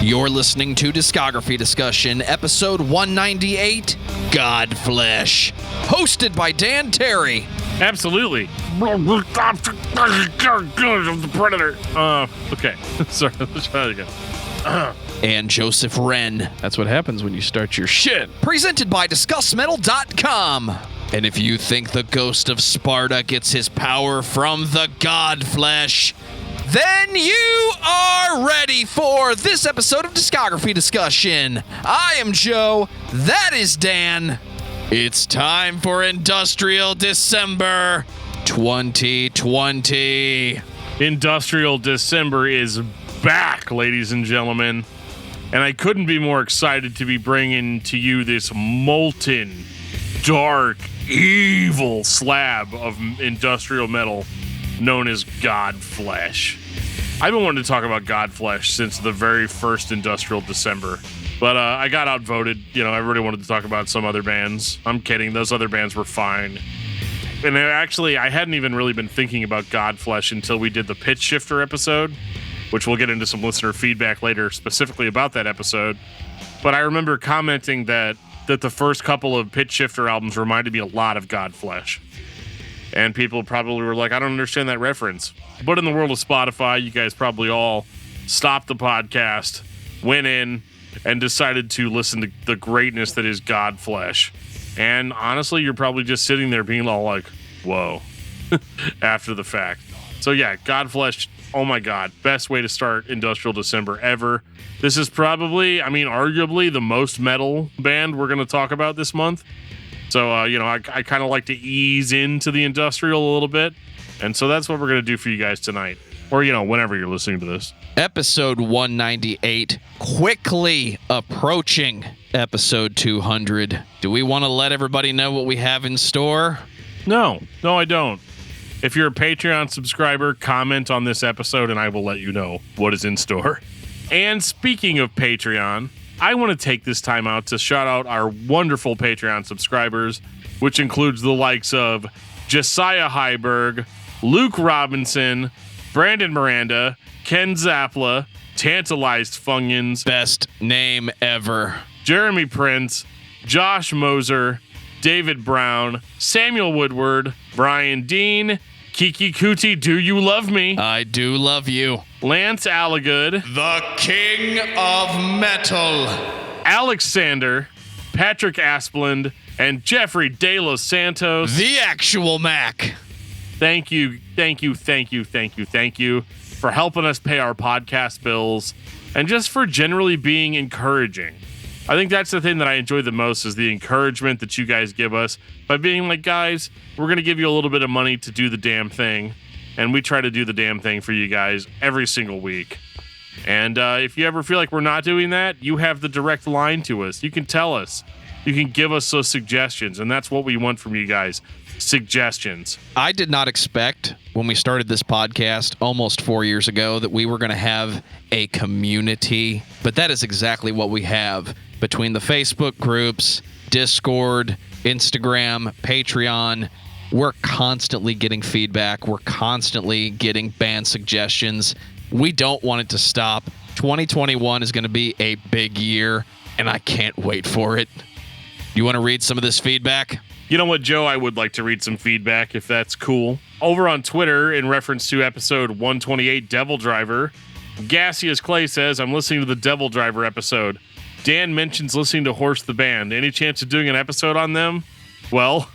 You're listening to Discography Discussion, episode 198, Godflesh, hosted by Dan Terry. Absolutely. I'm the Predator. Okay. Sorry, let's try it again. And Joseph Wren. That's what happens when you start your shit. Presented by discussmetal.com. And if you think the ghost of Sparta gets his power from the Godflesh, then you are ready for this episode of Discography Discussion. I am Joe. That is Dan. It's time for Industrial December 2020. Industrial December is back, ladies and gentlemen. And I couldn't be more excited to be bringing to you this molten, dark, evil slab of industrial metal known as Godflesh. I've been wanting to talk about Godflesh since the very first Industrial December, but I got outvoted. You know, everybody wanted to talk about some other bands. I'm kidding. Those other bands were fine. And actually, I hadn't even really been thinking about Godflesh until we did the Pitch Shifter episode, which we'll get into some listener feedback later specifically about that episode. But I remember commenting that the first couple of Pitch Shifter albums reminded me a lot of Godflesh. And people probably were like, I don't understand that reference. But in the world of Spotify, you guys probably all stopped the podcast, went in, and decided to listen to the greatness that is Godflesh. And honestly, you're probably just sitting there being all like, whoa, after the fact. So yeah, Godflesh, oh my God, best way to start Industrial December ever. This is probably, arguably the most metal band we're going to talk about this month. So, I kind of like to ease into the industrial a little bit. And so that's what we're going to do for you guys tonight. Or, whenever you're listening to this. Episode 198, quickly approaching episode 200. Do we want to let everybody know what we have in store? No, I don't. If you're a Patreon subscriber, comment on this episode and I will let you know what is in store. And speaking of Patreon, I want to take this time out to shout out our wonderful Patreon subscribers, which includes the likes of Josiah Heiberg, Luke Robinson, Brandon Miranda, Ken Zapla, Tantalized Funyuns, best name ever, Jeremy Prince, Josh Moser, David Brown, Samuel Woodward, Brian Dean, Kiki Kuti, Do You Love Me? I do love you. Lance Allagood, the King of Metal, Alexander, Patrick Asplund, and Jeffrey De Los Santos. The actual Mac. Thank you for helping us pay our podcast bills and just for generally being encouraging. I think that's the thing that I enjoy the most is the encouragement that you guys give us by being like, guys, we're going to give you a little bit of money to do the damn thing. And we try to do the damn thing for you guys every single week. And if you ever feel like we're not doing that, you have the direct line to us. You can tell us. You can give us those suggestions. And that's what we want from you guys. Suggestions. I did not expect when we started this podcast almost 4 years ago that we were going to have a community. But that is exactly what we have between the Facebook groups, Discord, Instagram, Patreon. We're constantly getting feedback. We're constantly getting band suggestions. We don't want it to stop. 2021 is going to be a big year, and I can't wait for it. You want to read some of this feedback? You know what, Joe? I would like to read some feedback, if that's cool. Over on Twitter, in reference to episode 128, Devil Driver, Gaseous Clay says, I'm listening to the Devil Driver episode. Dan mentions listening to Horse the Band. Any chance of doing an episode on them? Well,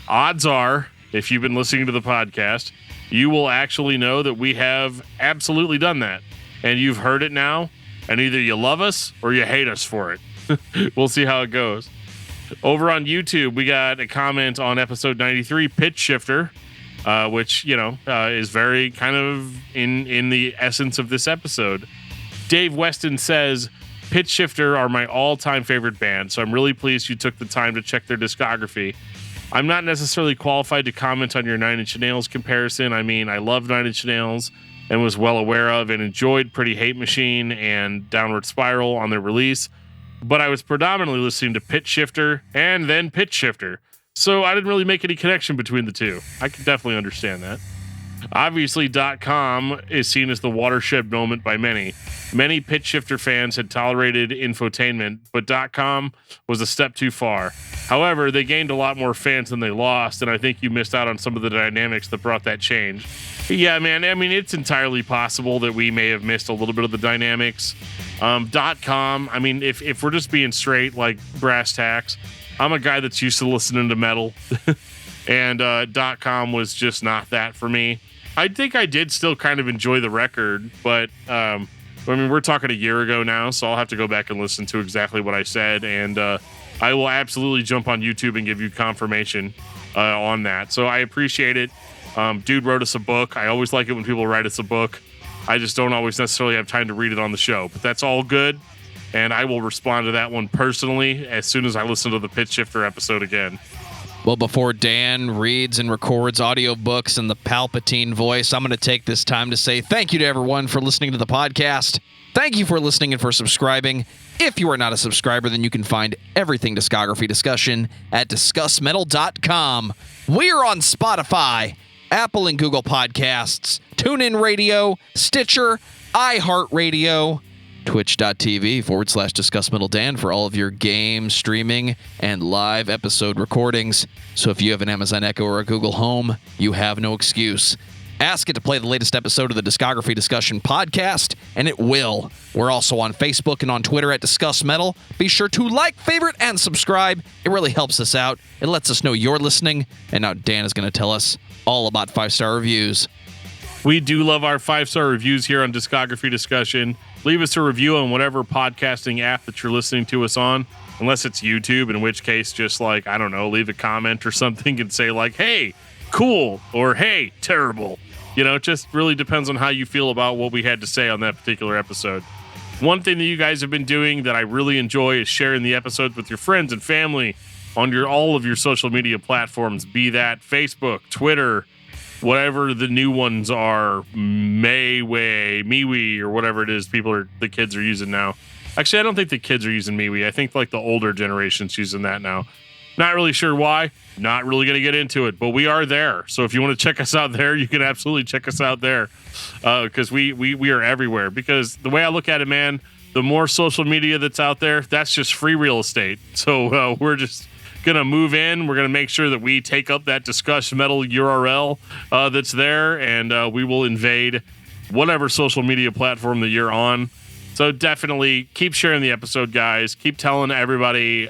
odds are, if you've been listening to the podcast, you will actually know that we have absolutely done that. And you've heard it now, and either you love us or you hate us for it. We'll see how it goes. Over on YouTube, we got a comment on episode 93, Pitch Shifter, which, is very kind of in the essence of this episode. Dave Weston says, Pitch Shifter are my all-time favorite band, so I'm really pleased you took the time to check their discography. I'm not necessarily qualified to comment on your Nine Inch Nails comparison. I love Nine Inch Nails and was well aware of and enjoyed Pretty Hate Machine and Downward Spiral on their release, but I was predominantly listening to Pitch Shifter and then Pitch Shifter, so I didn't really make any connection between the two. I can definitely understand that. Obviously, .com is seen as the watershed moment by many. Many pitch shifter fans had tolerated infotainment, but .com was a step too far. However, they gained a lot more fans than they lost, and I think you missed out on some of the dynamics that brought that change. Yeah, man, I mean, it's entirely possible that we may have missed a little bit of the dynamics. .com, I mean, if we're just being straight, like brass tacks, I'm a guy that's used to listening to metal, and .com was just not that for me. I think I did still kind of enjoy the record, but I mean, we're talking a year ago now, so I'll have to go back and listen to exactly what I said, and I will absolutely jump on YouTube and give you confirmation on that. So I appreciate it. Dude wrote us a book. I always like it when people write us a book. I just don't always necessarily have time to read it on the show, but that's all good, and I will respond to that one personally as soon as I listen to the Pitch Shifter episode again. Well, before Dan reads and records audiobooks in the Palpatine voice, I'm going to take this time to say thank you to everyone for listening to the podcast. Thank you for listening and for subscribing. If you are not a subscriber, then you can find everything Discography Discussion at discussmetal.com. We are on Spotify, Apple and Google Podcasts, TuneIn Radio, Stitcher, iHeartRadio, twitch.tv/DiscussMetalDan for all of your game, streaming, and live episode recordings. So if you have an Amazon Echo or a Google Home, you have no excuse. Ask it to play the latest episode of the Discography Discussion podcast, and it will. We're also on Facebook and on Twitter at Discuss Metal. Be sure to like, favorite, and subscribe. It really helps us out. It lets us know you're listening. And now Dan is going to tell us all about 5-star reviews. We do love our 5-star reviews here on Discography Discussion. Leave us a review on whatever podcasting app that you're listening to us on, unless it's YouTube, in which case just like, I don't know, leave a comment or something and say like, hey, cool, or hey, terrible. You know, it just really depends on how you feel about what we had to say on that particular episode. One thing that you guys have been doing that I really enjoy is sharing the episodes with your friends and family on all of your social media platforms, be that Facebook, Twitter, whatever the new ones are, MeWe, or whatever it is the kids are using now. Actually, I don't think the kids are using MeWe. I think like the older generation's using that now. Not really sure why. Not really going to get into it, but we are there. So if you want to check us out there, you can absolutely check us out there because we are everywhere. Because the way I look at it, man, the more social media that's out there, that's just free real estate. So we're just going to move in. We're going to make sure that we take up that Discuss Metal URL that's there, and we will invade whatever social media platform that you're on. So definitely keep sharing the episode, guys. Keep telling everybody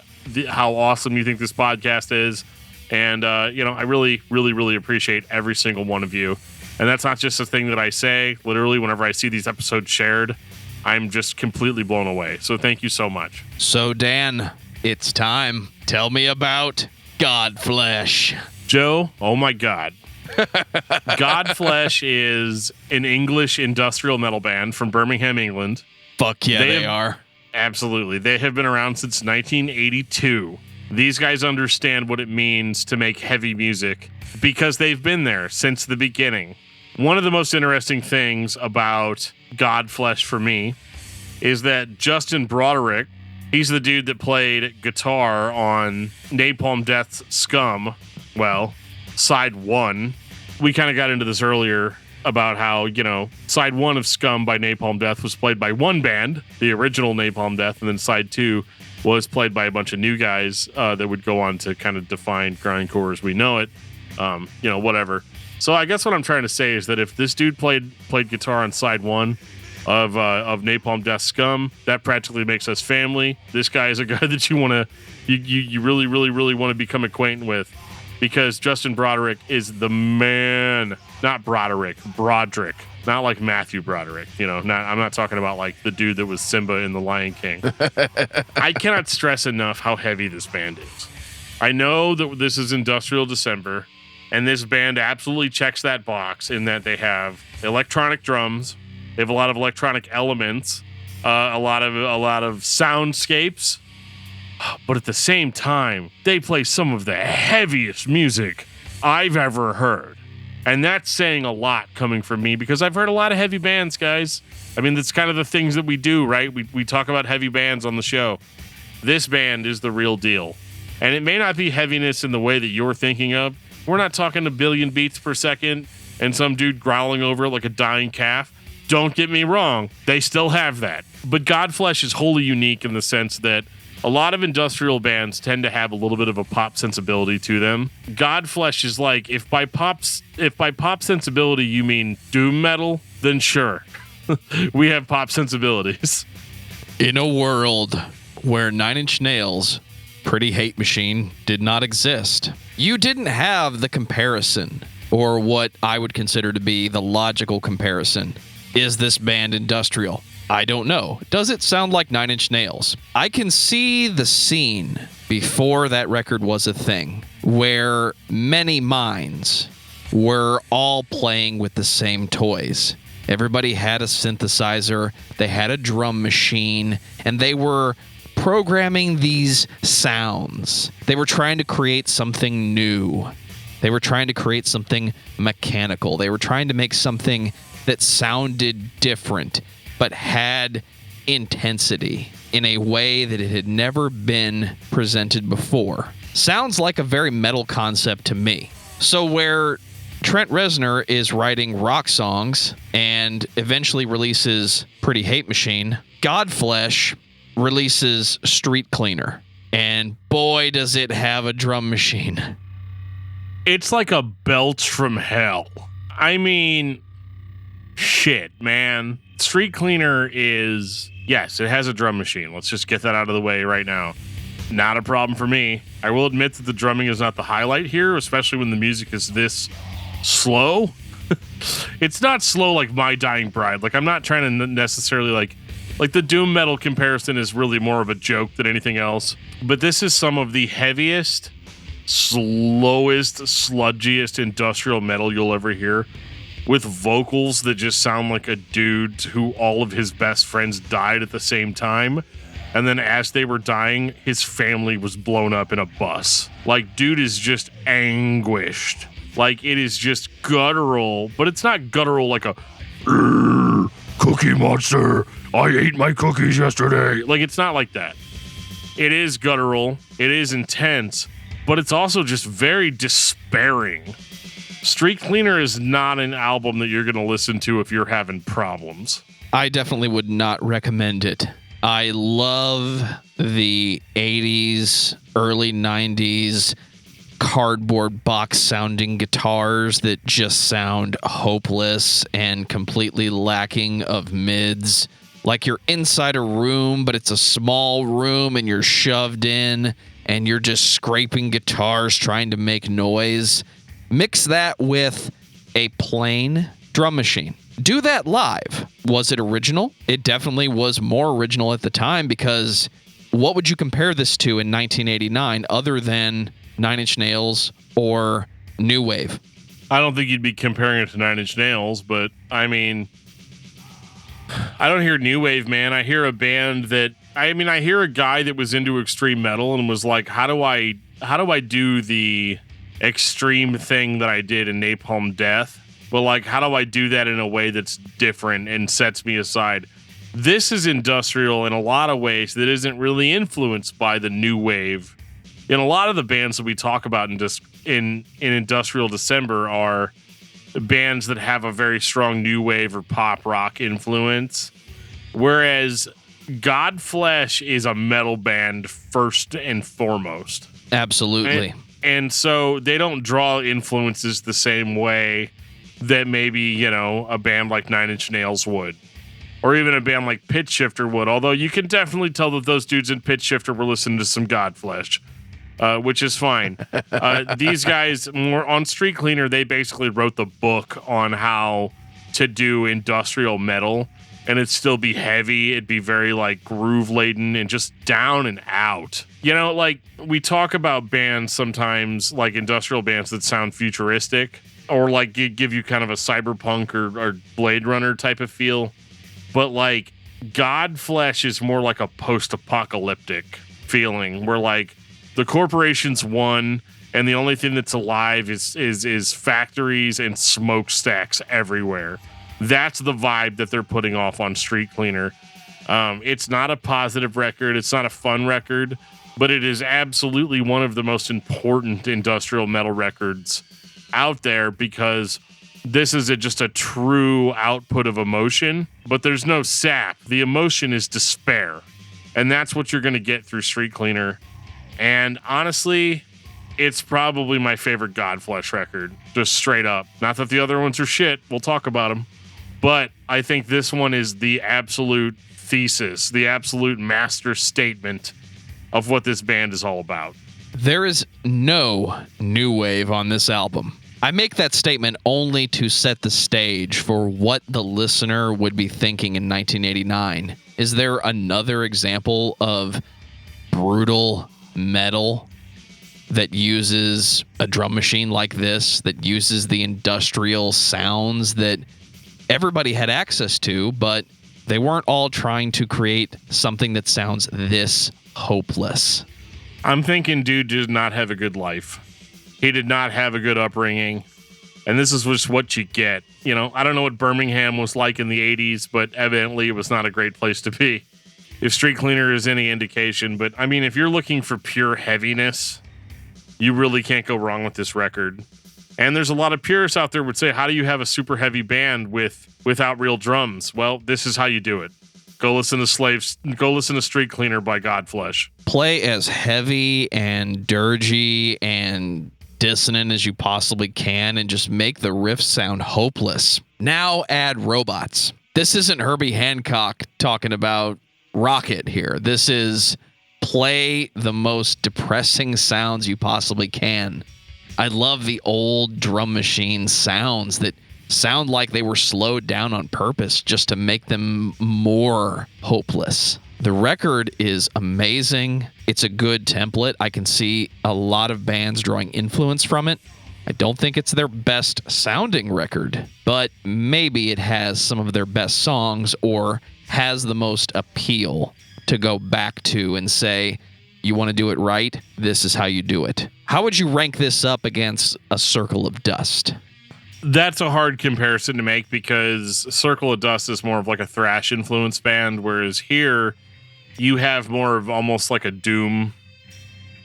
how awesome you think this podcast is. And, I really, really, really appreciate every single one of you. And that's not just a thing that I say. Literally, whenever I see these episodes shared, I'm just completely blown away. So thank you so much. So, Dan, it's time. Tell me about Godflesh. Joe, oh my God. Godflesh is an English industrial metal band from Birmingham, England. Fuck yeah, they are. Absolutely. They have been around since 1982. These guys understand what it means to make heavy music because they've been there since the beginning. One of the most interesting things about Godflesh for me is that Justin Broderick, he's the dude that played guitar on Napalm Death's Scum, well, side 1. We kind of got into this earlier about how, side 1 of Scum by Napalm Death was played by one band, the original Napalm Death, and then side 2 was played by a bunch of new guys that would go on to kind of define grindcore as we know it, whatever. So I guess what I'm trying to say is that if this dude played guitar on side 1 of Napalm Death Scum, that practically makes us family. This guy is a guy that you really, really, really want to become acquainted with, because Justin Broderick is the man. Not Broderick, not like Matthew Broderick. I'm not talking about like the dude that was Simba in The Lion King. I cannot stress enough how heavy this band is. I know that this is Industrial December, and this band absolutely checks that box in that they have electronic drums, they have a lot of electronic elements, a lot of soundscapes, but at the same time, they play some of the heaviest music I've ever heard. And that's saying a lot coming from me because I've heard a lot of heavy bands, guys. I mean, that's kind of the things that we do, right? We talk about heavy bands on the show. This band is the real deal. And it may not be heaviness in the way that you're thinking of. We're not talking a billion beats per second and some dude growling over it like a dying calf. Don't get me wrong, they still have that. But Godflesh is wholly unique in the sense that a lot of industrial bands tend to have a little bit of a pop sensibility to them. Godflesh is like, if by pop sensibility you mean doom metal, then sure. We have pop sensibilities. In a world where 9 Inch Nails' Pretty Hate Machine did not exist, you didn't have the comparison, or what I would consider to be the logical comparison. Is this band industrial? I don't know. Does it sound like 9 Inch Nails? I can see the scene before that record was a thing, where many minds were all playing with the same toys. Everybody had a synthesizer, they had a drum machine, and they were programming these sounds. They were trying to create something new. They were trying to create something mechanical. They were trying to make something that sounded different, but had intensity in a way that it had never been presented before. Sounds like a very metal concept to me. So where Trent Reznor is writing rock songs and eventually releases Pretty Hate Machine, Godflesh releases Streetcleaner. And boy, does it have a drum machine. It's like a belch from hell. I mean, shit, man. Streetcleaner is, yes, it has a drum machine. Let's just get that out of the way right now. Not a problem for me. I will admit that the drumming is not the highlight here, especially when the music is this slow. It's not slow like My Dying Bride. Like, I'm not trying to necessarily like the doom metal comparison is really more of a joke than anything else. But this is some of the heaviest, slowest, sludgiest industrial metal you'll ever hear, with vocals that just sound like a dude who all of his best friends died at the same time. And then as they were dying, his family was blown up in a bus. Like, dude is just anguished. Like, it is just guttural, but it's not guttural like a cookie monster. I ate my cookies yesterday. Like, it's not like that. It is guttural. It is intense, but it's also just very despairing. Streetcleaner is not an album that you're going to listen to if you're having problems. I definitely would not recommend it. I love the 80s, early 90s cardboard box sounding guitars that just sound hopeless and completely lacking of mids. Like you're inside a room, but it's a small room and you're shoved in and you're just scraping guitars trying to make noise. Mix that with a plain drum machine. Do that live. Was it original? It definitely was more original at the time, because what would you compare this to in 1989 other than 9 Inch Nails or New Wave? I don't think you'd be comparing it to 9 Inch Nails, but I mean, I don't hear New Wave, man. I hear a band that, I hear a guy that was into extreme metal and was like, how do I do the extreme thing that I did in Napalm Death? But like, how do I do that in a way that's different and sets me aside? This is industrial in a lot of ways that isn't really influenced by the new wave. And a lot of the bands that we talk about in Industrial December are bands that have a very strong new wave or pop rock influence, whereas Godflesh is a metal band first and foremost. Absolutely. And so they don't draw influences the same way that maybe, a band like 9 Inch Nails would, or even a band like Pitch Shifter would, although you can definitely tell that those dudes in Pitch Shifter were listening to some Godflesh, which is fine. These guys, more on Streetcleaner, they basically wrote the book on how to do industrial metal, and it'd still be heavy. It'd be very like groove laden and just down and out. Like we talk about bands sometimes, like industrial bands that sound futuristic, or like give you kind of a cyberpunk or Blade Runner type of feel. But like Godflesh is more like a post-apocalyptic feeling, where like the corporation's won and the only thing that's alive is factories and smokestacks everywhere. That's the vibe that they're putting off on Streetcleaner. It's not a positive record. It's not a fun record, but it is absolutely one of the most important industrial metal records out there, because This is just a true output of emotion, but there's no sap. The emotion is despair. And that's what you're going to get through Streetcleaner. And honestly, it's probably my favorite Godflesh record, just straight up. Not that the other ones are shit. We'll talk about them. But I think this one is the absolute thesis, the absolute master statement of what this band is all about. There is no new wave on this album. I make that statement only to set the stage for what the listener would be thinking in 1989. Is there another example of brutal metal that uses a drum machine like this, that uses the industrial sounds that everybody had access to, but they weren't all trying to create something that sounds this hopeless? I'm thinking dude did not have a good life. He did not have a good upbringing. And this is just what you get. You know, I don't know what Birmingham was like in the 80s, but evidently it was not a great place to be. If Streetcleaner is any indication. But, I mean, if you're looking for pure heaviness, you really can't go wrong with this record. And there's a lot of purists out there would say, how do you have a super heavy band without real drums? Well, this is how you do it. Go listen to Streetcleaner by Godflesh. Play as heavy and dirgy and dissonant as you possibly can and just make the riff sound hopeless. Now add robots. This isn't Herbie Hancock talking about Rocket here. This is play the most depressing sounds you possibly can. I love the old drum machine sounds that sound like they were slowed down on purpose just to make them more hopeless. The record is amazing. It's a good template. I can see a lot of bands drawing influence from it. I don't think it's their best sounding record, but maybe it has some of their best songs or has the most appeal to go back to and say, you want to do it right? This is how you do it. How would you rank this up against A Circle of Dust? That's a hard comparison to make because Circle of Dust is more of like a thrash influenced band, whereas here you have more of almost like a doom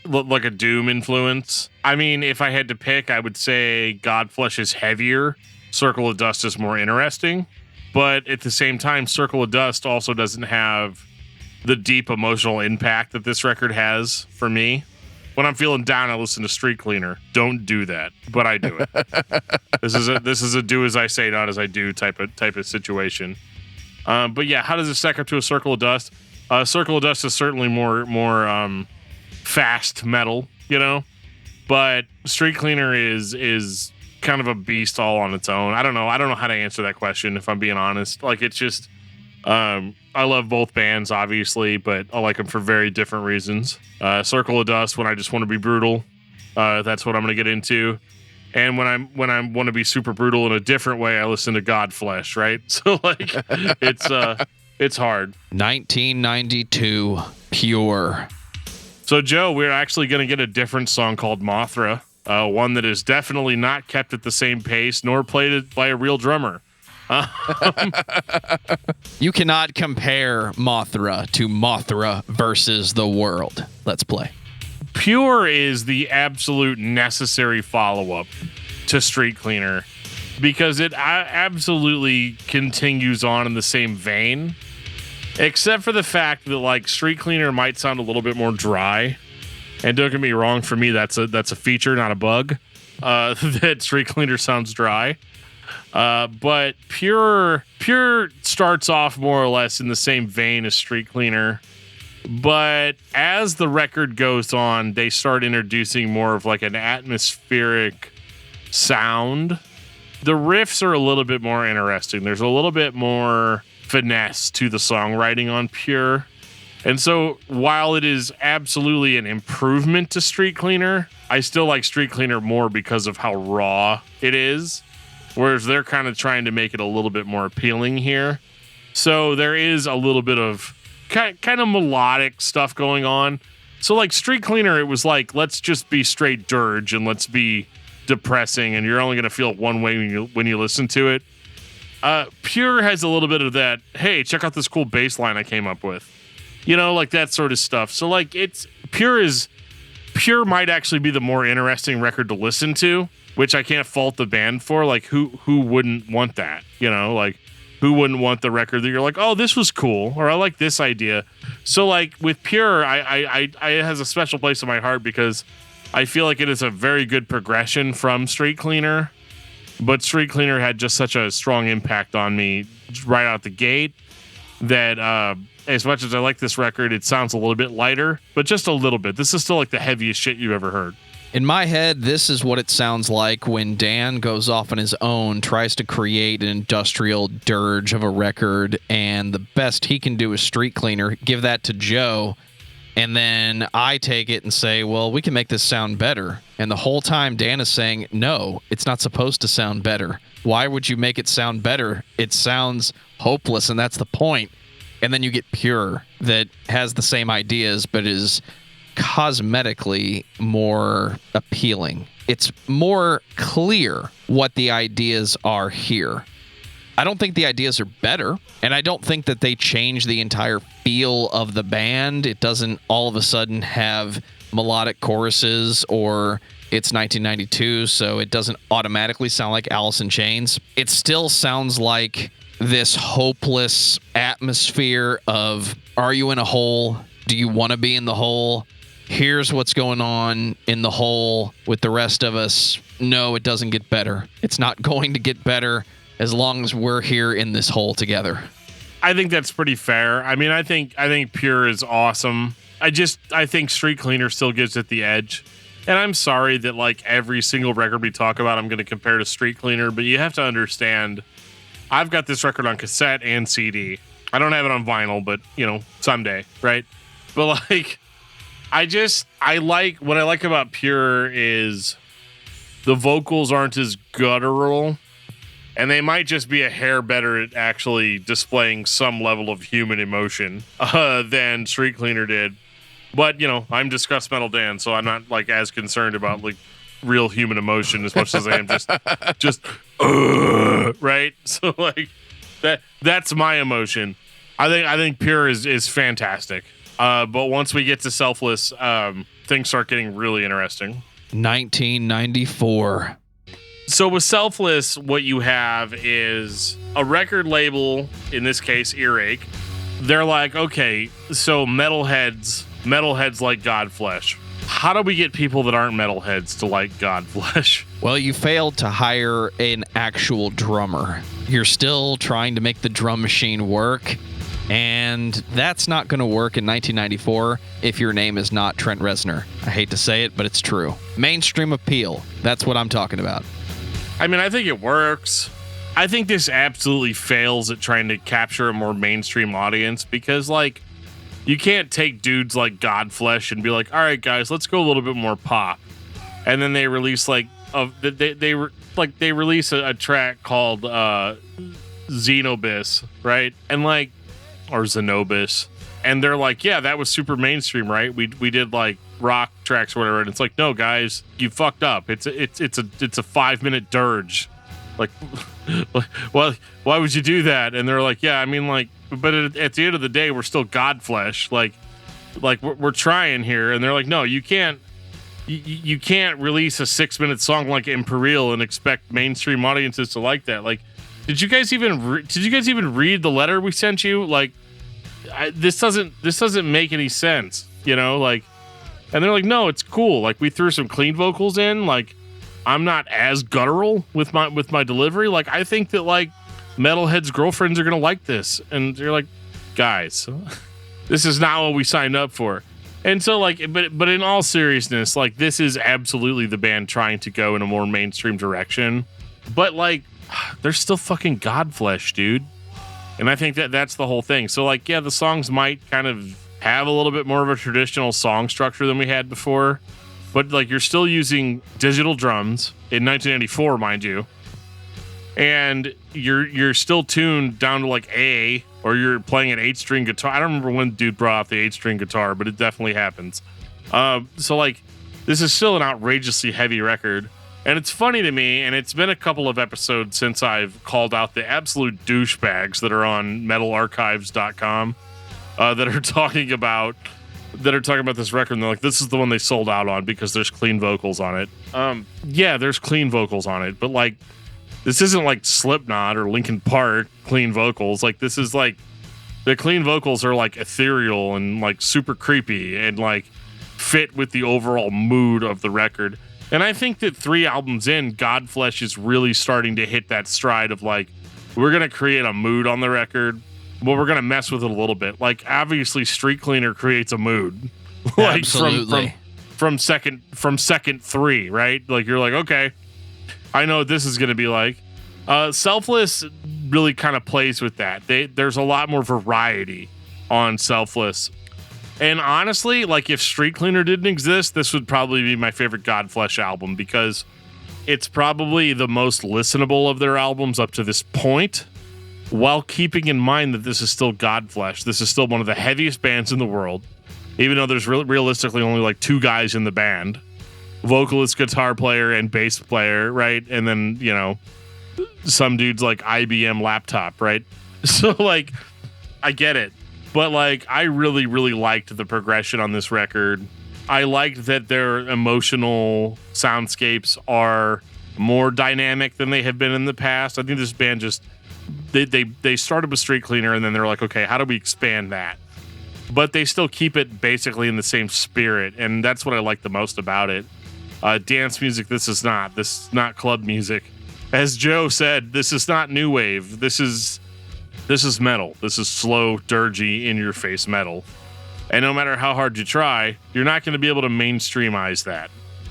influence. I mean, if I had to pick, I would say Godflesh is heavier. Circle of Dust is more interesting. But at the same time, Circle of Dust also doesn't have the deep emotional impact that this record has for me. When I'm feeling down, I listen to Streetcleaner. Don't do that, but I do it. This is a do as I say, not as I do type of situation. But yeah, how does it stack up to A Circle of Dust? Circle of Dust is certainly more fast metal, you know. But Streetcleaner is kind of a beast all on its own. I don't know how to answer that question if I'm being honest. Like it's just. I love both bands, obviously, but I like them for very different reasons. Circle of Dust, when I just want to be brutal, that's what I'm going to get into. And when I want to be super brutal in a different way, I listen to Godflesh, right? So like, it's hard. 1992, Pure. So Joe, we're actually going to get a different song called Mothra, one that is definitely not kept at the same pace, nor played by a real drummer. You cannot compare Mothra to Mothra versus the World. Let's play. Pure is the absolute necessary follow-up to Streetcleaner because it absolutely continues on in the same vein, except for the fact that like Streetcleaner might sound a little bit more dry. And don't get me wrong, for me that's a feature, not a bug. That Streetcleaner sounds dry. But Pure starts off more or less in the same vein as Streetcleaner. But as the record goes on, they start introducing more of like an atmospheric sound. The riffs are a little bit more interesting. There's a little bit more finesse to the songwriting on Pure. And so while it is absolutely an improvement to Streetcleaner, I still like Streetcleaner more because of how raw it is. Whereas they're kind of trying to make it a little bit more appealing here. So there is a little bit of kind of melodic stuff going on. So like Streetcleaner, it was like, let's just be straight dirge and let's be depressing and you're only going to feel it one way when you listen to it. Pure has a little bit of that, hey, check out this cool bass line I came up with. You know, like that sort of stuff. So like Pure is Pure might actually be the more interesting record to listen to, which I can't fault the band for. Like, who wouldn't want that? You know, like, who wouldn't want the record that you're like, oh, this was cool, or I like this idea. So, like, with Pure, I it has a special place in my heart because I feel like it is a very good progression from Streetcleaner, but Streetcleaner had just such a strong impact on me right out the gate that as much as I like this record, it sounds a little bit lighter, but just a little bit. This is still like the heaviest shit you've ever heard. In my head, this is what it sounds like when Dan goes off on his own, tries to create an industrial dirge of a record, and the best he can do is Streetcleaner, give that to Joe, and then I take it and say, well, we can make this sound better. And the whole time Dan is saying, no, it's not supposed to sound better. Why would you make it sound better? It sounds hopeless, and that's the point. And then you get Pure that has the same ideas, but is cosmetically more appealing. It's more clear what the ideas are here. I don't think the ideas are better, and I don't think that they change the entire feel of the band. It doesn't all of a sudden have melodic choruses, or it's 1992, so it doesn't automatically sound like Alice in Chains. It still sounds like this hopeless atmosphere of, are you in a hole? Do you want to be in the hole? Here's what's going on in the hole with the rest of us. No, it doesn't get better. It's not going to get better as long as we're here in this hole together. I think that's pretty fair. I mean, I think Pure is awesome. I think Streetcleaner still gives it the edge. And I'm sorry that like every single record we talk about, I'm going to compare to Streetcleaner, but you have to understand, I've got this record on cassette and CD. I don't have it on vinyl, but you know, someday, right? But like, what I like about Pure is the vocals aren't as guttural, and they might just be a hair better at actually displaying some level of human emotion than Streetcleaner did. But you know, I'm Discuss Metal Dan, so I'm not like as concerned about like real human emotion as much as I am just right. So like that's my emotion. I think Pure is fantastic. But once we get to Selfless, things start getting really interesting. 1994. So with Selfless, what you have is a record label, in this case, Earache. They're like, okay, so metalheads like Godflesh. How do we get people that aren't metalheads to like Godflesh? Well, you failed to hire an actual drummer. You're still trying to make the drum machine work. And that's not going to work in 1994 if your name is not Trent Reznor. I hate to say it, but it's true. Mainstream appeal. That's what I'm talking about. I mean, I think it works. I think this absolutely fails at trying to capture a more mainstream audience because, like, you can't take dudes like Godflesh and be like, all right, guys, let's go a little bit more pop. And then they release, like, they release a track called Xenobis, right? And, like, or Zenobis, and they're like, yeah, that was super mainstream, right? We did like rock tracks or whatever, and it's like, no, guys, you fucked up. It's a 5-minute dirge. Like, well, why would you do that? And they're like, yeah, I mean, like, but at the end of the day, we're still Godflesh. Like we're trying here, and they're like, no, you can't. You can't release a 6-minute song like Imperial and expect mainstream audiences to like that. Like, did you guys even read the letter we sent you? Like, this doesn't make any sense, you know? Like, and they're like, no, it's cool. Like, we threw some clean vocals in. Like, I'm not as guttural with my delivery. Like, I think that like metalheads' girlfriends are gonna like this, and you're like, guys, this is not what we signed up for. And so like, but in all seriousness, like, this is absolutely the band trying to go in a more mainstream direction. But like, they're still fucking Godflesh, dude. And I think that's the whole thing. So like, yeah, the songs might kind of have a little bit more of a traditional song structure than we had before, but like, you're still using digital drums in 1994, mind you, and you're still tuned down to like A, or you're playing an 8-string guitar. I don't remember when dude brought out the 8-string guitar, but it definitely happens. So like, this is still an outrageously heavy record. And it's funny to me, and it's been a couple of episodes since I've called out the absolute douchebags that are on metalarchives.com that are talking about that are talking about this record, and they're like, this is the one they sold out on because there's clean vocals on it. Yeah, there's clean vocals on it, but like, this isn't like Slipknot or Linkin Park clean vocals. Like, this is like, the clean vocals are like ethereal and like super creepy and like fit with the overall mood of the record. And I think that 3 albums in, Godflesh is really starting to hit that stride of like, we're going to create a mood on the record, but we're going to mess with it a little bit. Like, obviously Streetcleaner creates a mood. Like, absolutely. From second 3, right? Like, you're like, okay, I know what this is going to be like. Selfless really kind of plays with that. There's a lot more variety on Selfless. And honestly, like, if Streetcleaner didn't exist, this would probably be my favorite Godflesh album, because it's probably the most listenable of their albums up to this point, while keeping in mind that this is still Godflesh. This is still one of the heaviest bands in the world, even though there's realistically only like 2 guys in the band, vocalist, guitar player, and bass player, right? And then, you know, some dude's like IBM laptop, right? So like, I get it. But like, I really, really liked the progression on this record. I liked that their emotional soundscapes are more dynamic than they have been in the past. I think this band just, they started with Streetcleaner, and then they're like, okay, how do we expand that? But they still keep it basically in the same spirit, and that's what I like the most about it. Dance music, this is not club music. As Joe said, this is not new wave. This is metal. This is slow, dirgy, in-your-face metal. And no matter how hard you try, you're not going to be able to mainstreamize that.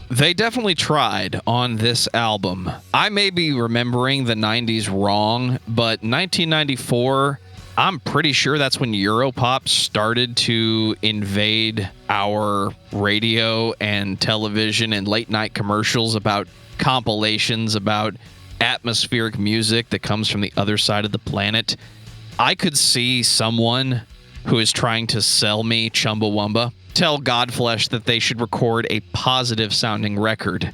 They definitely tried on this album. I may be remembering the 90s wrong, but 1994, I'm pretty sure that's when Europop started to invade our radio and television and late-night commercials about compilations, about atmospheric music that comes from the other side of the planet. I could see someone who is trying to sell me Chumbawamba tell Godflesh that they should record a positive sounding record.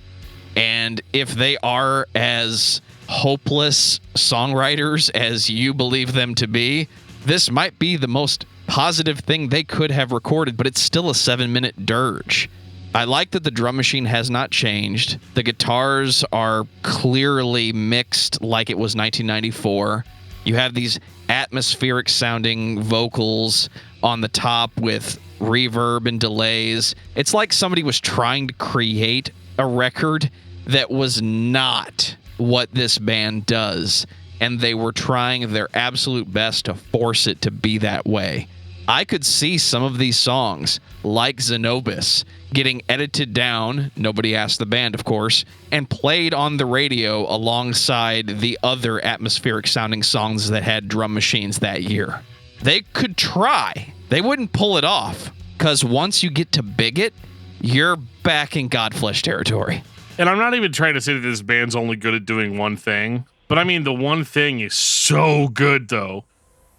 And if they are as hopeless songwriters as you believe them to be, this might be the most positive thing they could have recorded, but it's still a 7-minute dirge. I like that the drum machine has not changed. The guitars are clearly mixed like it was 1994. You have these atmospheric sounding vocals on the top with reverb and delays. It's like somebody was trying to create a record that was not what this band does, and they were trying their absolute best to force it to be that way. I could see some of these songs, like Xenobus, getting edited down, nobody asked the band, of course, and played on the radio alongside the other atmospheric sounding songs that had drum machines that year. They could try. They wouldn't pull it off, because once you get to Bigot, you're back in Godflesh territory. And I'm not even trying to say that this band's only good at doing one thing, but I mean, the one thing is so good, though.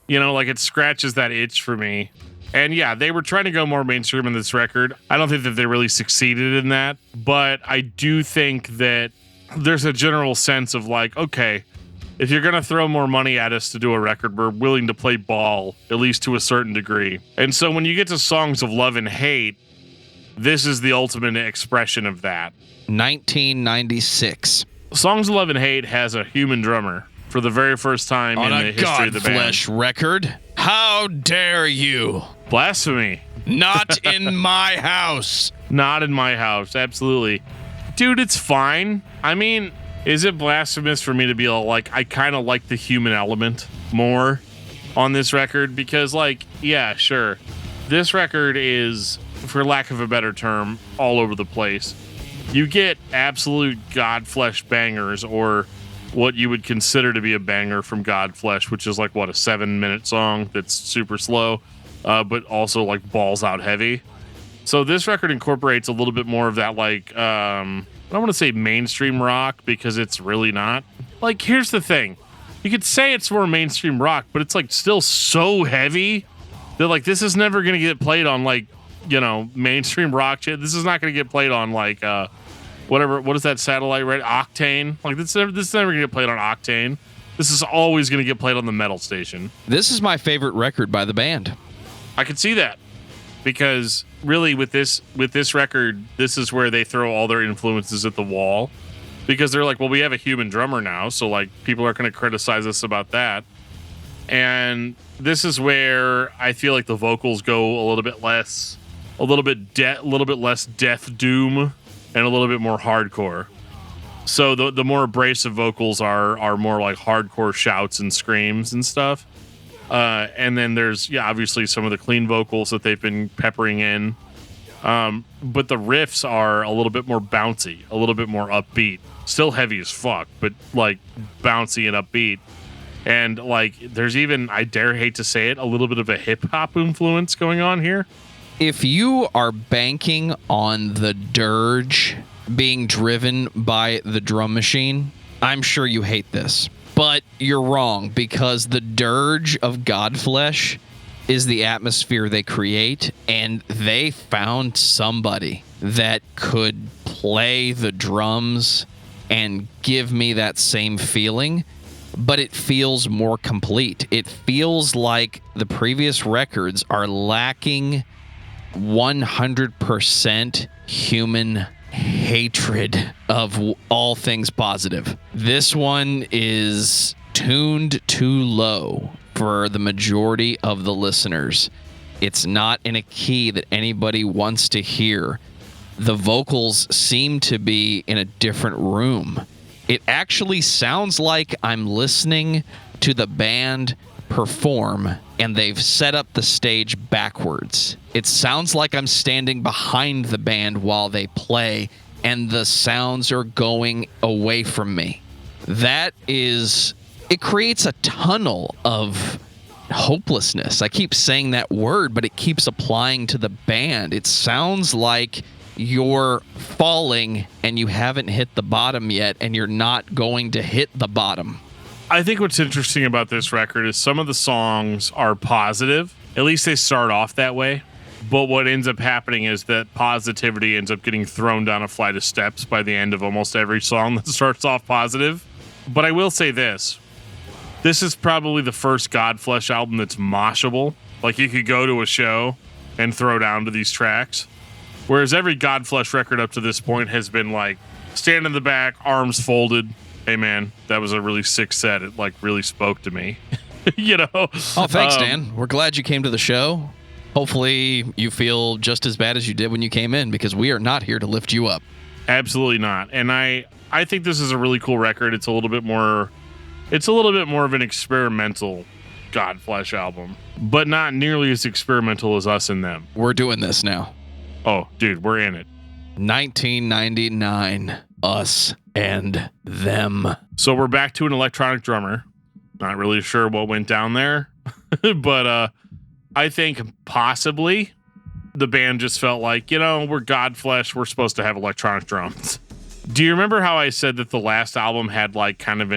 You know, like, it scratches that itch for me. And yeah, they were trying to go more mainstream in this record. I don't think that they really succeeded in that, but I do think that there's a general sense of like, okay, if you're going to throw more money at us to do a record, we're willing to play ball, at least to a certain degree. And so when you get to Songs of Love and Hate, this is the ultimate expression of that. 1996. Songs of Love and Hate has a human drummer for the very first time in the history of the band. On a Godflesh record? How dare you? Blasphemy. Not in my house. Not in my house, absolutely. Dude, it's fine. I mean, is it blasphemous for me to be like, I kind of like the human element more on this record? Because, like, yeah, sure. This record is, for lack of a better term, all over the place. You get absolute Godflesh bangers, or what you would consider to be a banger from Godflesh, which is like, what, a 7-minute song that's super slow, but also like balls out heavy. So this record incorporates a little bit more of that, like, I don't want to say mainstream rock, because it's really not. Like, here's the thing. You could say it's more mainstream rock, but it's like still so heavy that like this is never going to get played on like, you know, mainstream rock shit. This is not going to get played on like, whatever, what is that satellite, right? Octane. Like, this is never going to get played on Octane. This is always going to get played on the metal station. This is my favorite record by the band. I could see that. because really with this record, this is where they throw all their influences at the wall, because they're like, well, we have a human drummer now, so like people are going to criticize us about that. And this is where I feel like the vocals go a little bit less death doom and a little bit more hardcore. So the more abrasive vocals are more like hardcore shouts and screams and stuff. And then there's, obviously some of the clean vocals that they've been peppering in. But the riffs are a little bit more bouncy, a little bit more upbeat. Still heavy as fuck, but like bouncy and upbeat. And like there's even, I dare hate to say it, a little bit of a hip hop influence going on here. If you are banking on the dirge being driven by the drum machine, I'm sure you hate this. But you're wrong, because the dirge of Godflesh is the atmosphere they create, and they found somebody that could play the drums and give me that same feeling, but it feels more complete. It feels like the previous records are lacking 100% human hatred of all things positive. This one is tuned too low for the majority of the listeners. It's not in a key that anybody wants to hear. The vocals seem to be in a different room. It actually sounds like I'm listening to the band perform and they've set up the stage backwards. It sounds like I'm standing behind the band while they play and the sounds are going away from me. It creates a tunnel of hopelessness. I keep saying that word, but it keeps applying to the band. It sounds like you're falling and you haven't hit the bottom yet, and you're not going to hit the bottom. I think what's interesting about this record is some of the songs are positive. At least they start off that way. But what ends up happening is that positivity ends up getting thrown down a flight of steps by the end of almost every song that starts off positive. But I will say this. This is probably the first Godflesh album that's moshable. Like, you could go to a show and throw down to these tracks. Whereas every Godflesh record up to this point has been like, stand in the back, arms folded. Hey, man, that was a really sick set. It, like, really spoke to me. You know? Oh, thanks, Dan. We're glad you came to the show. Hopefully you feel just as bad as you did when you came in, because we are not here to lift you up. Absolutely not. And I think this is a really cool record. It's a little bit more of an experimental Godflesh album, but not nearly as experimental as Us and Them. We're doing this now. Oh, dude, we're in it. 1999, Us and Them. So we're back to an electronic drummer. Not really sure what went down there, but I think possibly the band just felt like, we're Godflesh, we're supposed to have electronic drums. Do you remember how I said that the last album had like kind of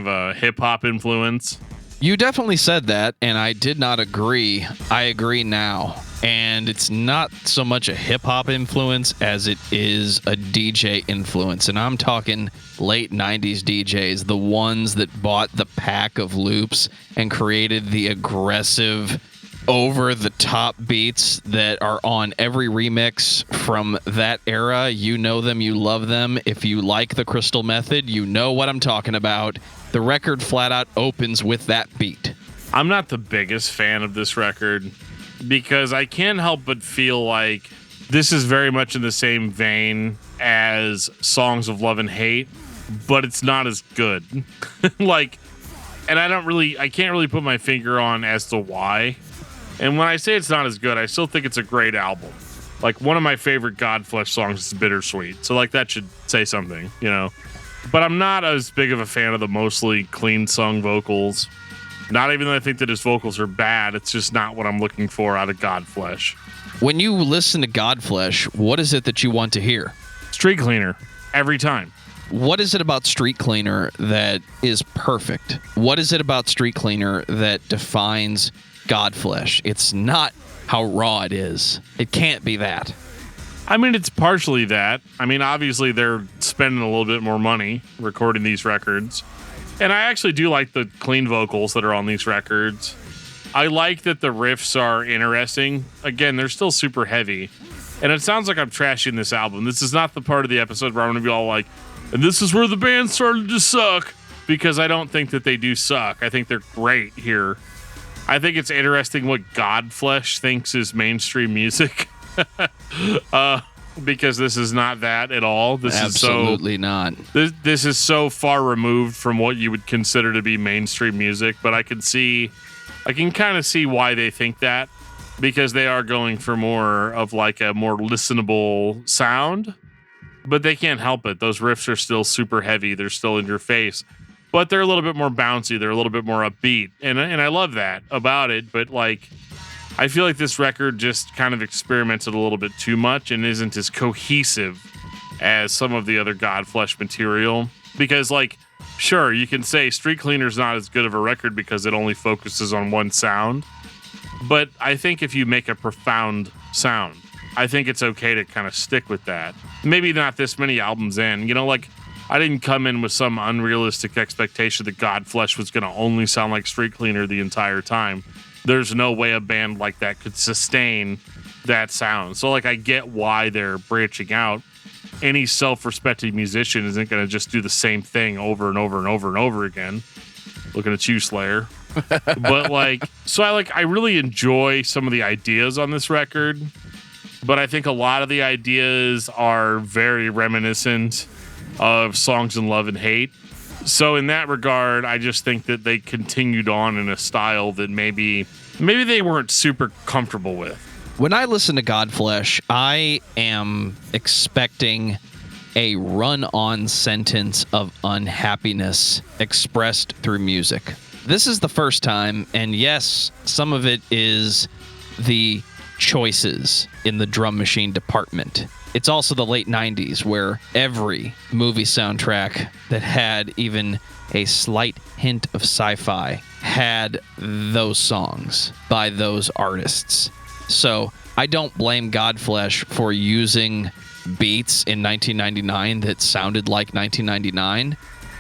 a hip hop influence? You definitely said that, and I did not agree. I agree now. And it's not so much a hip-hop influence as it is a DJ influence. And I'm talking late 90s DJs, the ones that bought the pack of loops and created the aggressive, over-the-top beats that are on every remix from that era. You know them, you love them. If you like the Crystal Method, you know what I'm talking about. The record flat out opens with that beat. I'm not the biggest fan of this record, because I can't help but feel like this is very much in the same vein as Songs of Love and Hate, but it's not as good. And I can't really put my finger on as to why. And when I say it's not as good, I still think it's a great album. Like, one of my favorite Godflesh songs is Bittersweet. So, like, that should say something, But I'm not as big of a fan of the mostly clean sung vocals. Not even that I think that his vocals are bad. It's just not what I'm looking for out of Godflesh. When you listen to Godflesh, what is it that you want to hear? Streetcleaner. Every time. What is it about Streetcleaner that is perfect? What is it about Streetcleaner that defines Godflesh? It's not how raw it is. It can't be that. I mean, it's partially that. I mean, obviously they're spending a little bit more money recording these records. And I actually do like the clean vocals that are on these records. I like that the riffs are interesting. Again, they're still super heavy. And it sounds like I'm trashing this album. This is not the part of the episode where I'm going to be all like, and this is where the band started to suck. Because I don't think that they do suck. I think they're great here. I think it's interesting what Godflesh thinks is mainstream music. Because this is not that at all. This Absolutely is not. This is so far removed from what you would consider to be mainstream music. But I can kind of see why they think that. Because they are going for more of like a more listenable sound. But they can't help it. Those riffs are still super heavy. They're still in your face. But they're a little bit more bouncy. They're a little bit more upbeat. And I love that about it. But like, I feel like this record just kind of experimented a little bit too much and isn't as cohesive as some of the other Godflesh material. Because like, sure, you can say Streetcleaner's not as good of a record because it only focuses on one sound. But I think if you make a profound sound, I think it's okay to kind of stick with that. Maybe not this many albums in. You know, like, I didn't come in with some unrealistic expectation that Godflesh was going to only sound like Streetcleaner the entire time. There's no way a band like that could sustain that sound. So, like, I get why they're branching out. Any self-respecting musician isn't going to just do the same thing over and over and over and over again. Looking at you, Slayer. But like, so I really enjoy some of the ideas on this record, but I think a lot of the ideas are very reminiscent of Songs in Love and Hate. So in that regard, I just think that they continued on in a style that maybe they weren't super comfortable with. When I listen to Godflesh, I am expecting a run-on sentence of unhappiness expressed through music. This is the first time, and yes, some of it is the choices in the drum machine department. It's also the late 90s, where every movie soundtrack that had even a slight hint of sci-fi had those songs by those artists. So I don't blame Godflesh for using beats in 1999 that sounded like 1999.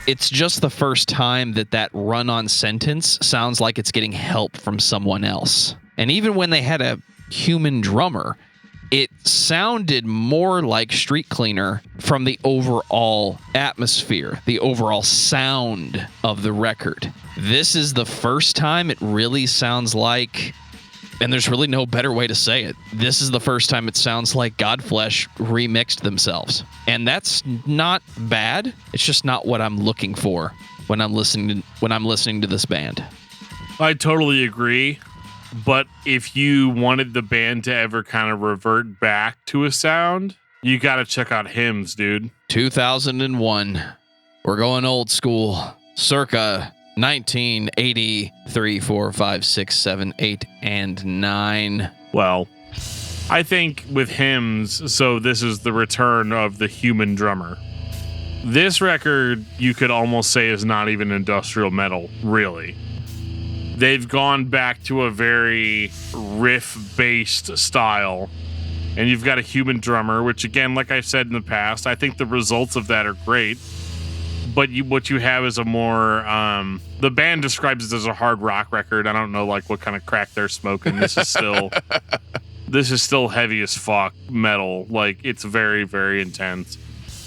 It's just the first time that run-on sentence sounds like it's getting help from someone else. And even when they had a human drummer, it sounded more like Streetcleaner from the overall atmosphere, the overall sound of the record. This is the first time it really sounds like, and there's really no better way to say it, this is the first time it sounds like Godflesh remixed themselves. And that's not bad. It's just not what I'm looking for when I'm listening to this band. I totally agree. But if you wanted the band to ever kind of revert back to a sound, you got to check out Hymns, dude. 2001. We're going old school. Circa 1983, 4, 5, 6, 7, 8, and 9. Well, I think with Hymns, so this is the return of the human drummer. This record, you could almost say, is not even industrial metal, really. They've gone back to a very riff-based style. And you've got a human drummer, which, again, like I've said in the past, I think the results of that are great. But what you have is a more... the band describes it as a hard rock record. I don't know like what kind of crack they're smoking. This is still heavy as fuck metal. Like, it's very, very intense.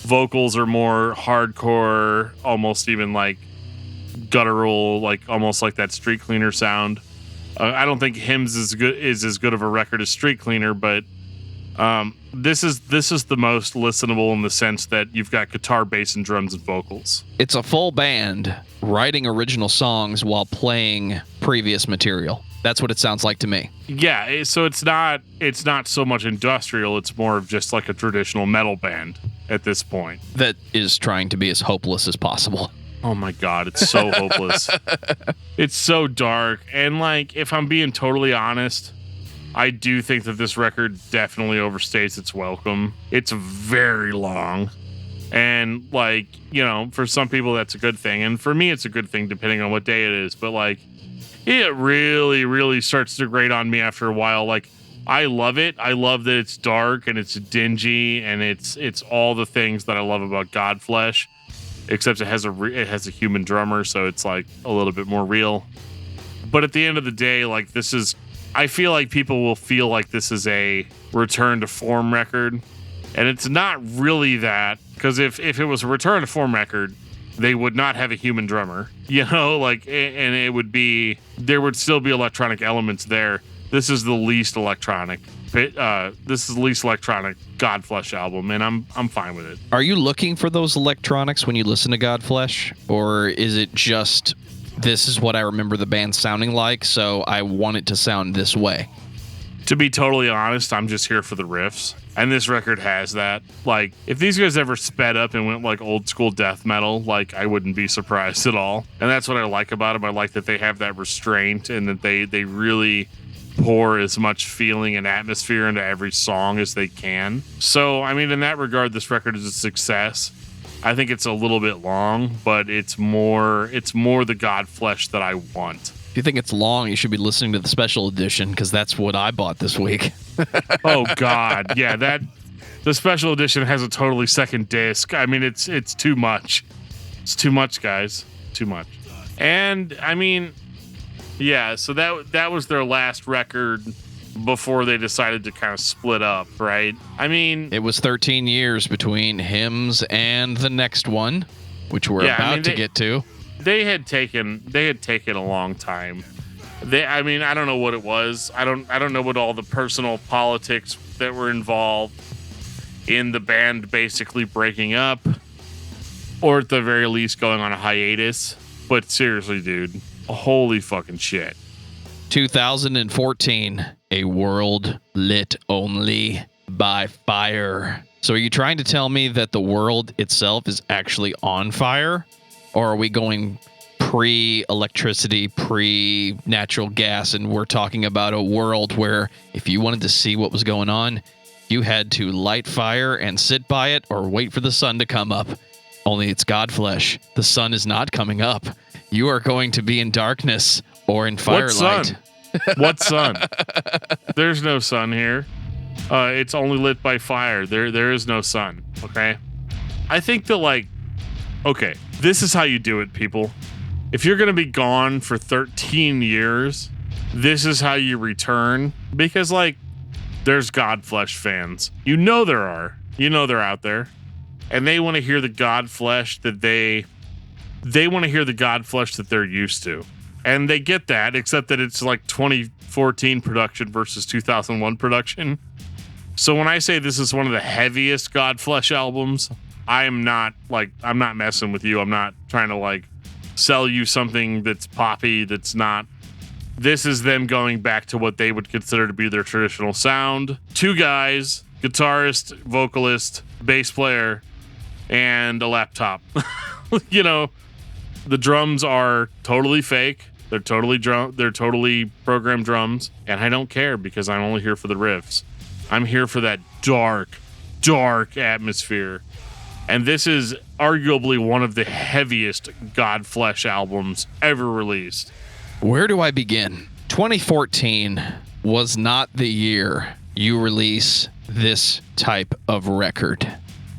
Vocals are more hardcore, almost even like guttural, like almost like that Streetcleaner sound. I don't think Hymns is as good of a record as Streetcleaner, but this is the most listenable in the sense that you've got guitar, bass, and drums and vocals. It's a full band writing original songs while playing previous material. That's what it sounds like to me. Yeah, so it's not so much industrial, it's more of just like a traditional metal band at this point. That is trying to be as hopeless as possible. Oh my God, it's so hopeless. It's so dark. And like, if I'm being totally honest, I do think that this record definitely overstays its welcome. It's very long. And like, you know, for some people that's a good thing. And for me, it's a good thing depending on what day it is. But like, it really, really starts to grate on me after a while. Like, I love it. I love that it's dark and it's dingy and it's all the things that I love about Godflesh. Except it has a human drummer, so it's like a little bit more real. But at the end of the day, like, I feel like people will feel like this is a return to form record. And it's not really that, because if it was a return to form record, they would not have a human drummer, like, and there would still be electronic elements there. This is the least electronic. This is the least electronic Godflesh album, and I'm fine with it. Are you looking for those electronics when you listen to Godflesh, or is it just, this is what I remember the band sounding like, so I want it to sound this way? To be totally honest, I'm just here for the riffs. And this record has that. Like, if these guys ever sped up and went like old school death metal, like, I wouldn't be surprised at all. And that's what I like about them. I like that they have that restraint and that they really pour as much feeling and atmosphere into every song as they can. So, I mean, in that regard, this record is a success. I think it's a little bit long, but it's more the Godflesh that I want. If you think it's long, you should be listening to the special edition, because that's what I bought this week. Oh, God. Yeah, the special edition has a totally second disc. I mean, it's too much. It's too much, guys. Too much. And, I mean, yeah, so that was their last record before they decided to kind of split up, right? I mean... It was 13 years between Hymns and the next one, which we're about to get to. They had taken a long time. I don't know what it was. I don't know what all the personal politics that were involved in the band basically breaking up, or at the very least going on a hiatus. But seriously, dude, holy fucking shit. 2014, a world lit only by fire. So are you trying to tell me that the world itself is actually on fire? Or are we going pre-electricity, pre-natural gas, and we're talking about a world where if you wanted to see what was going on, you had to light fire and sit by it or wait for the sun to come up. Only it's Godflesh. The sun is not coming up. You are going to be in darkness or in firelight. What sun? There's no sun here. It's only lit by fire. There is no sun, okay? I think that, like, okay, this is how you do it, people. If you're going to be gone for 13 years, this is how you return. Because, like, there's Godflesh fans. You know there are. You know they're out there. And they want to hear the Godflesh that they want to hear the Godflesh that they're used to. And they get that, except that it's like 2014 production versus 2001 production. So when I say this is one of the heaviest Godflesh albums, I'm not messing with you. I'm not trying to, like, sell you something that's poppy, that's not. This is them going back to what they would consider to be their traditional sound. Two guys, guitarist, vocalist, bass player, and a laptop. The drums are totally fake. They're totally programmed drums, and I don't care because I'm only here for the riffs. I'm here for that dark atmosphere. And this is arguably one of the heaviest Godflesh albums ever released. Where do I begin? 2014 was not the year you release this type of record.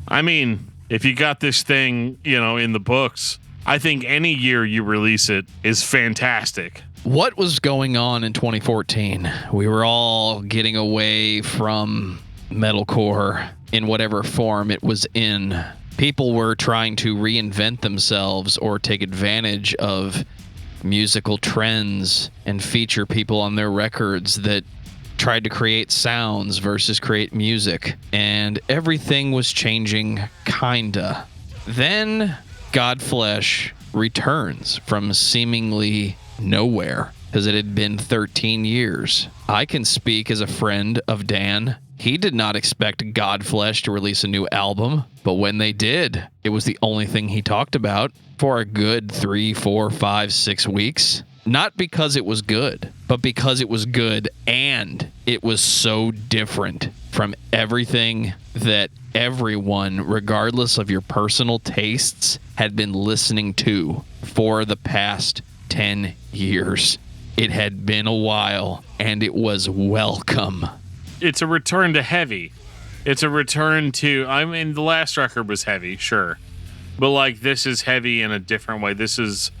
I mean, if you got this thing, in the books, I think any year you release it is fantastic. What was going on in 2014? We were all getting away from metalcore in whatever form it was in. People were trying to reinvent themselves or take advantage of musical trends and feature people on their records that tried to create sounds versus create music. And everything was changing, kinda. Then Godflesh returns from seemingly nowhere because it had been 13 years. I can speak as a friend of Dan. He did not expect Godflesh to release a new album, but when they did, it was the only thing he talked about for a good 3, 4, 5, 6 weeks. Not because it was good, but because it was good and it was so different from everything that everyone, regardless of your personal tastes, had been listening to for the past 10 years. It had been a while, and it was welcome. It's a return to heavy. It's a return to, the last record was heavy, sure. But, like, this is heavy in a different way. This is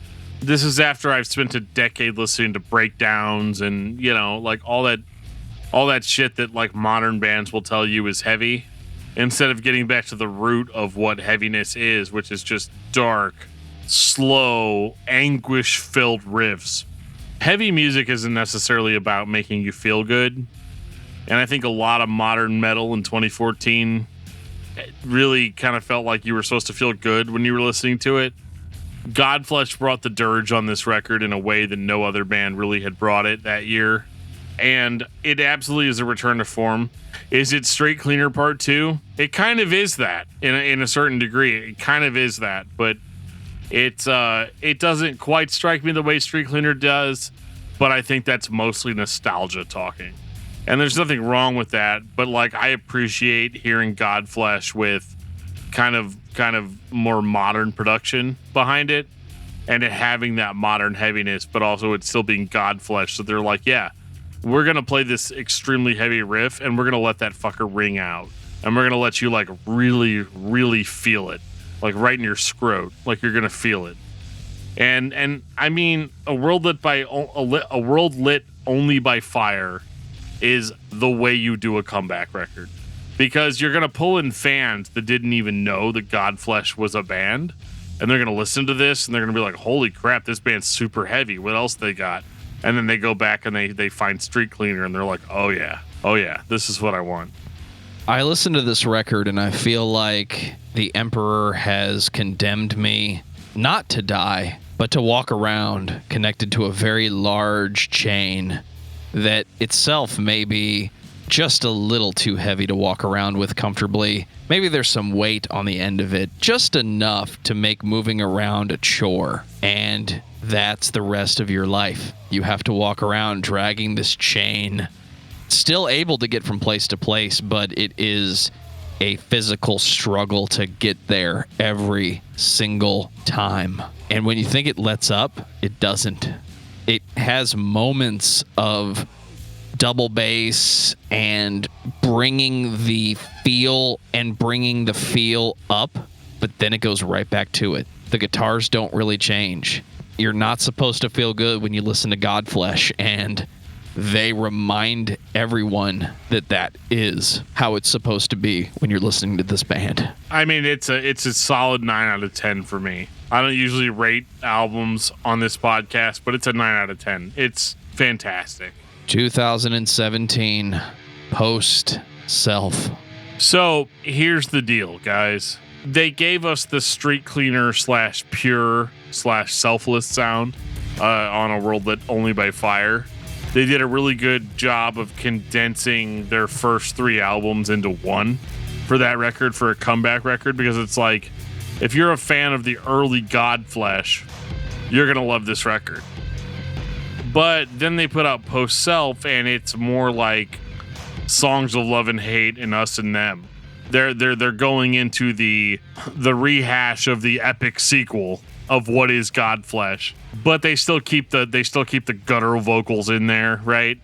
This is after I've spent a decade listening to breakdowns and, you know, like all that shit that like modern bands will tell you is heavy, instead of getting back to the root of what heaviness is, which is just dark, slow, anguish-filled riffs. Heavy music isn't necessarily about making you feel good. And I think a lot of modern metal in 2014 really kind of felt like you were supposed to feel good when you were listening to it. Godflesh brought the dirge on this record in a way that no other band really had brought it that year. And it absolutely is a return to form. Is it Streetcleaner Part 2? It kind of is that in a certain degree. It kind of is that, but it doesn't quite strike me the way Streetcleaner does, but I think that's mostly nostalgia talking. And there's nothing wrong with that, but like I appreciate hearing Godflesh with kind of more modern production behind it, and it having that modern heaviness, but also it still being Godflesh. So they're like, yeah, we're gonna play this extremely heavy riff, and we're gonna let that fucker ring out, and we're gonna let you like really, really feel it, like right in your scrot, like you're gonna feel it. And I mean, a world lit only by fire is the way you do a comeback record, because you're gonna pull in fans that didn't even know that Godflesh was a band, and they're gonna listen to this and they're gonna be like, holy crap, this band's super heavy, what else they got? And then they go back and they find Streetcleaner and they're like, oh yeah, this is what I want. I listened to this record and I feel like the Emperor has condemned me not to die, but to walk around connected to a very large chain that itself may be just a little too heavy to walk around with comfortably. Maybe there's some weight on the end of it, just enough to make moving around a chore. And that's the rest of your life. You have to walk around dragging this chain. Still able to get from place to place, but it is a physical struggle to get there every single time. And when you think it lets up, it doesn't. It has moments of double bass and bringing the feel up, but then it goes right back to it. The guitars don't really change. You're not supposed to feel good when you listen to Godflesh, and they remind everyone that is how it's supposed to be when you're listening to this band. I mean, it's a solid 9 out of 10 for me. I don't usually rate albums on this podcast, but it's a 9 out of 10. It's fantastic. 2017, Post Self. So here's the deal, guys. They gave us the Streetcleaner / pure / selfless sound on A World Lit Only by Fire. They did a really good job of condensing their first 3 albums into one for that record, for a comeback record, because it's like, if you're a fan of the early Godflesh, you're going to love this record. But then they put out Post Self, and it's more like songs of love and hate and us and them. They're going into the rehash of the epic sequel of what is Godflesh, but they still keep the guttural vocals in there, right?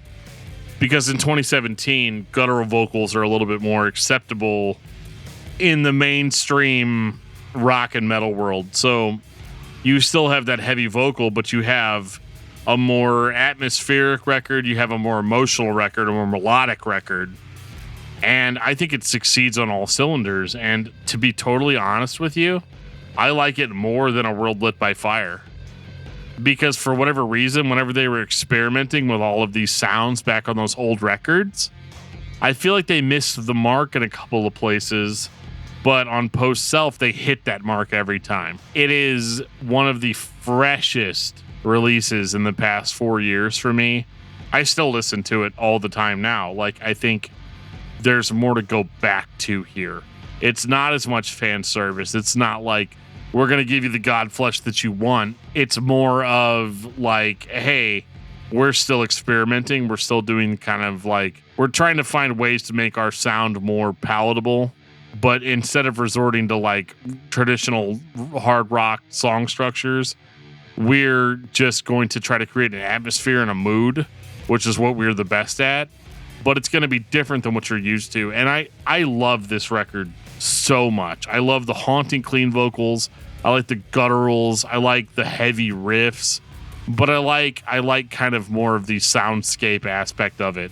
Because in 2017, guttural vocals are a little bit more acceptable in the mainstream rock and metal world. So you still have that heavy vocal, but you have a more atmospheric record, you have a more emotional record, a more melodic record. And I think it succeeds on all cylinders. And to be totally honest with you, I like it more than A World Lit by Fire. Because for whatever reason, whenever they were experimenting with all of these sounds back on those old records, I feel like they missed the mark in a couple of places. But on Post Self, they hit that mark every time. It is one of the freshest releases in the past 4 years for me. I still listen to it all the time now. Like, I think there's more to go back to here. It's not as much fan service. It's not like, we're going to give you the Godflesh that you want. It's more of like, hey, we're still experimenting. We're still doing kind of like, we're trying to find ways to make our sound more palatable. But instead of resorting to like traditional hard rock song structures, we're just going to try to create an atmosphere and a mood, which is what we're the best at. But it's going to be different than what you're used to. And I love this record so much. I love the haunting clean vocals. I like the gutturals. I like the heavy riffs. But I like kind of more of the soundscape aspect of it.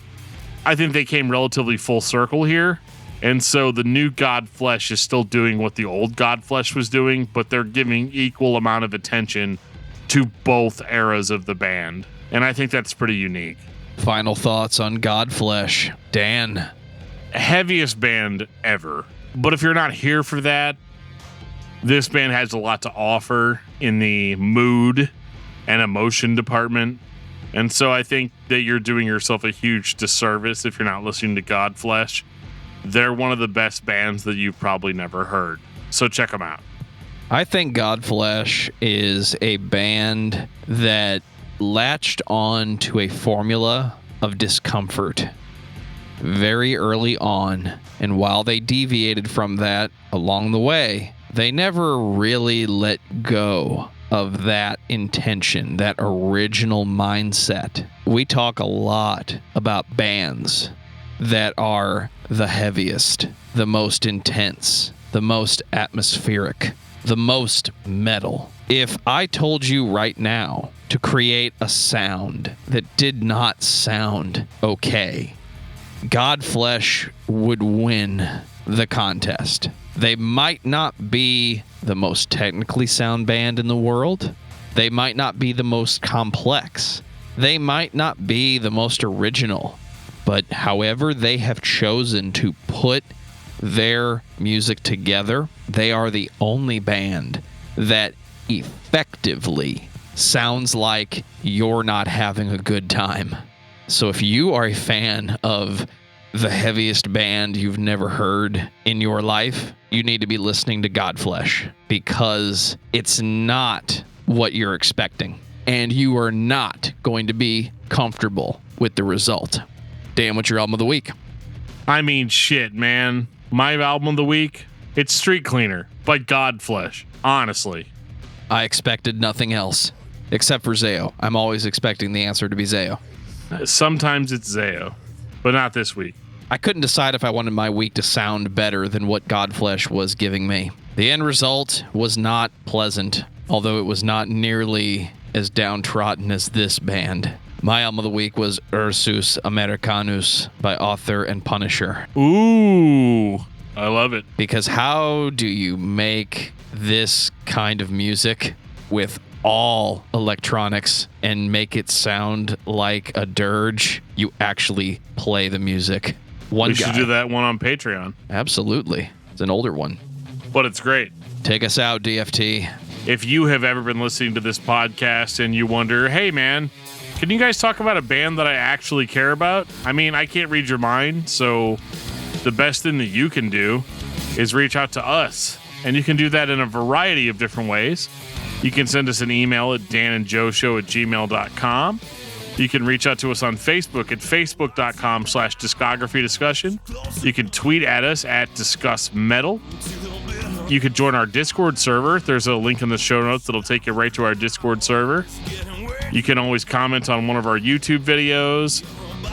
I think they came relatively full circle here. And so the new Godflesh is still doing what the old Godflesh was doing, but they're giving equal amount of attention to both eras of the band. And I think that's pretty unique. Final thoughts on Godflesh, Dan. Heaviest band ever. But if you're not here for that, this band has a lot to offer in the mood and emotion department. And so I think that you're doing yourself a huge disservice if you're not listening to Godflesh. They're one of the best bands that you've probably never heard. So check them out. I think Godflesh is a band that latched on to a formula of discomfort very early on. And while they deviated from that along the way, they never really let go of that intention, that original mindset. We talk a lot about bands that are the heaviest, the most intense, the most atmospheric, the most metal. If I told you right now to create a sound that did not sound okay, Godflesh would win the contest. They might not be the most technically sound band in the world. They might not be the most complex. They might not be the most original. But however they have chosen to put their music together, they are the only band that effectively sounds like you're not having a good time. So if you are a fan of the heaviest band you've never heard in your life, you need to be listening to Godflesh, because it's not what you're expecting, and you are not going to be comfortable with the result. Dan, what's your album of the week? I mean, shit, man. My album of the week, it's Street Cleaner by Godflesh. Honestly. I expected nothing else, except for Zayo. I'm always expecting the answer to be Zayo. Sometimes it's Zayo, but not this week. I couldn't decide if I wanted my week to sound better than what Godflesh was giving me. The end result was not pleasant, although it was not nearly as downtrodden as this band. My album of the week was Ursus, Americanus by Author and Punisher. Ooh, I love it. Because how do you make this kind of music with all electronics and make it sound like a dirge? You actually play the music. We should do that one on Patreon. Absolutely. It's an older one. But it's great. Take us out, DFT. If you have ever been listening to this podcast and you wonder, hey, man, can you guys talk about a band that I actually care about? I mean, I can't read your mind, so the best thing that you can do is reach out to us. And you can do that in a variety of different ways. You can send us an email at danandjoeshow@gmail.com. You can reach out to us on Facebook at facebook.com/discography discussion. You can tweet at us at discussmetal. You can join our Discord server. There's a link in the show notes that'll take you right to our Discord server. You can always comment on one of our YouTube videos.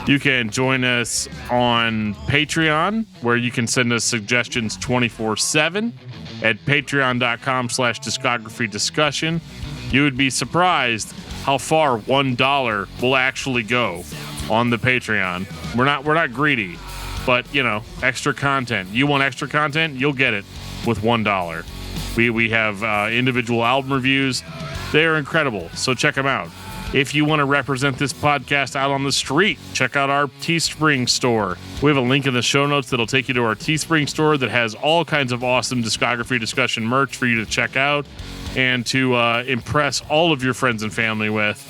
You can join us on Patreon, where you can send us suggestions 24/7 at patreon.com/discography discussion. You would be surprised how far $1 will actually go on the Patreon. We're not greedy, but extra content. You want extra content? You'll get it with $1. We have individual album reviews. They are incredible, so check them out. If you want to represent this podcast out on the street, check out our Teespring store. We have a link in the show notes that'll take you to our Teespring store that has all kinds of awesome discography discussion merch for you to check out and to impress all of your friends and family with.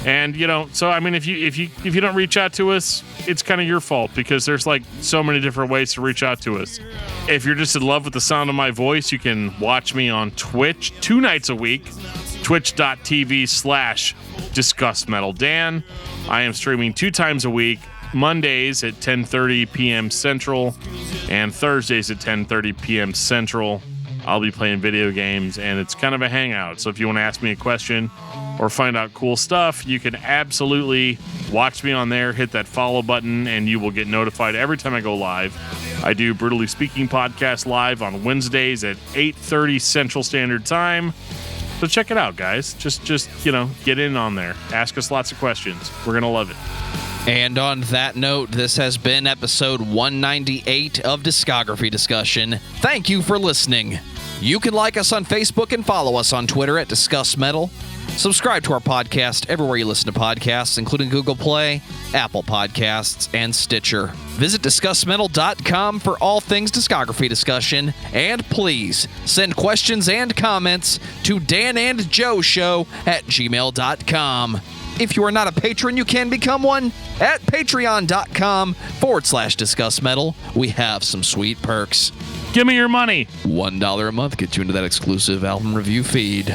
And so I mean, if you don't reach out to us, it's kind of your fault, because there's like so many different ways to reach out to us. If you're just in love with the sound of my voice, you can watch me on Twitch 2 nights a week. Twitch.tv/discussmetaldan. I am streaming 2 times a week, Mondays at 10:30 p.m. Central and Thursdays at 10:30 p.m. Central. I'll be playing video games, and it's kind of a hangout. So if you want to ask me a question or find out cool stuff, you can absolutely watch me on there, hit that follow button, and you will get notified every time I go live. I do Brutally Speaking podcast live on Wednesdays at 8:30 Central Standard Time. So check it out, guys. Just get in on there. Ask us lots of questions. We're going to love it. And on that note, this has been episode 198 of Discography Discussion. Thank you for listening. You can like us on Facebook and follow us on Twitter at discussmetal. Subscribe to our podcast everywhere you listen to podcasts, including Google Play, Apple Podcasts, and Stitcher. Visit discussmetal.com for all things discography discussion. And please send questions and comments to danandjoeshow@gmail.com. If you are not a patron, you can become one at patreon.com/discussmetal. We have some sweet perks. Give me your money. $1 a month gets you into that exclusive album review feed.